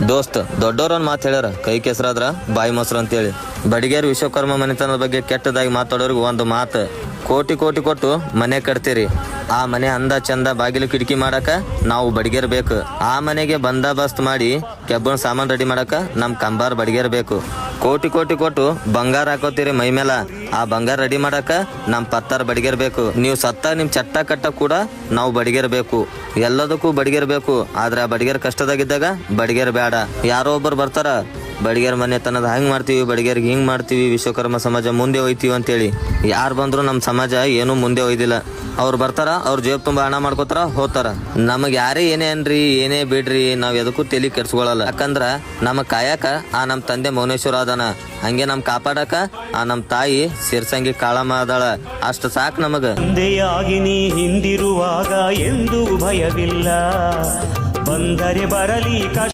ದೋಸ್ತ್ ದೊಡ್ಡವ್ರನ್ ಮಾತು ಹೇಳ್ಯಾರ, ಕೈ ಕೆಸರಾದ್ರ ಬಾಯಿ ಮೊಸರು ಅಂತೇಳಿ. ಬಡಿಗೇರ್ ವಿಶ್ವಕರ್ಮ ಮನೆತನದ ಬಗ್ಗೆ ಕೆಟ್ಟದಾಗಿ ಮಾತಾಡೋರ್ಗು ಒಂದು ಮಾತು, ಕೋಟಿ ಕೋಟಿ ಕೊಟ್ಟು ಮನೆ ಕಟ್ತೀರಿ, ಆ ಮನೆ ಅಂದ ಚಂದ ಬಾಗಿಲು ಕಿಟಕಿ ಮಾಡಕ ನಾವು ಬಡಿಗೇರ್ ಬೇಕು. ಆ ಮನೆಗೆ ಬಂದೋಬಸ್ತ್ ಮಾಡಿ ಕೆಬ್ಬಣ ಸಾಮಾನ್ ರೆಡಿ ಮಾಡಕ ನಮ್ ಕಂಬಾರ್ ಬಡಿಗೇರ್ ಬೇಕು. ಕೋಟಿ ಕೋಟಿ ಕೊಟ್ಟು ಬಂಗಾರ ಹಾಕೋತೀರಿ ಮೈ ಮೇಲ, ಆ ಬಂಗಾರ ರೆಡಿ ಮಾಡಕ ನಮ್ ಪತ್ತಾರ್ ಬಡಿಗೇರ್ ಬೇಕು. ನೀವು ಸತ್ತ ನಿಮ್ ಚಟ್ಟ ಕಟ್ಟ ಕೂಡ ನಾವು ಬಡಿಗೇರ್ ಬೇಕು. ಎಲ್ಲದಕ್ಕೂ ಬಡಿಗೇರ್ ಬೇಕು. ಆದ್ರೆ ಆ ಬಡಿಗೇರ್ ಕಷ್ಟದಾಗಿದ್ದಾಗ ಬಡಿಗೇರ್ ಬೇಡ. ಯಾರೋ ಒಬ್ಬರು ಬರ್ತಾರ, ಬಡಿಗೇರ್ ಮನೆತನದ ಹಂಗ್ ಮಾಡ್ತೀವಿ, ಬಡಿಗೇರ್ಗೆ ಹಿಂಗ್ ಮಾಡ್ತೀವಿ, ವಿಶ್ವಕರ್ಮ ಸಮಾಜ ಮುಂದೆ ಹೋಯ್ತೀವಿ ಅಂತೇಳಿ. ಯಾರು ಬಂದ್ರು ನಮ್ ಸಮಾಜ ಏನು ಮುಂದೆ ಒಯ್ದಿಲ್ಲ. ಅವ್ರು ಬರ್ತಾರ, ಅವ್ರ ಜೇಬ್ ತುಂಬಾ ಹಣ ಮಾಡ್ಕೋತಾರ, ಹೋಗ್ತಾರ. ನಮಗ್ ಯಾರೇ ಏನೇ ಅನ್ರಿ, ಏನೇ ಬಿಡ್ರಿ, ನಾವ್ ಎದಕ್ಕೂ ತಲಿ ಕೆಡ್ಸ್ಕೊಳಲ್ಲ. ಯಾಕಂದ್ರ ನಮಗ್ ಕಾಯಕ ಆ ನಮ್ ತಂದೆ ಮೌನೇಶ್ವರ ಅದಾನ, ಹಂಗೆ ನಮ್ ಕಾಪಾಡಕ ಆ ನಮ್ ತಾಯಿ ಸಿರ್ಸಂಗಿ ಕಾಳಮ್ಮ ಅದಾಳ. ಅಷ್ಟು ಸಾಕ್ ನಮಗ. ತಂದೆಯಾಗಿ ನೀ ಹಿಂದಿರುವಾಗ ಎಂದು ಭಯವಿಲ್ಲ, ಬಂದರೆ ಬರಲಿ ಕಷ್ಟ.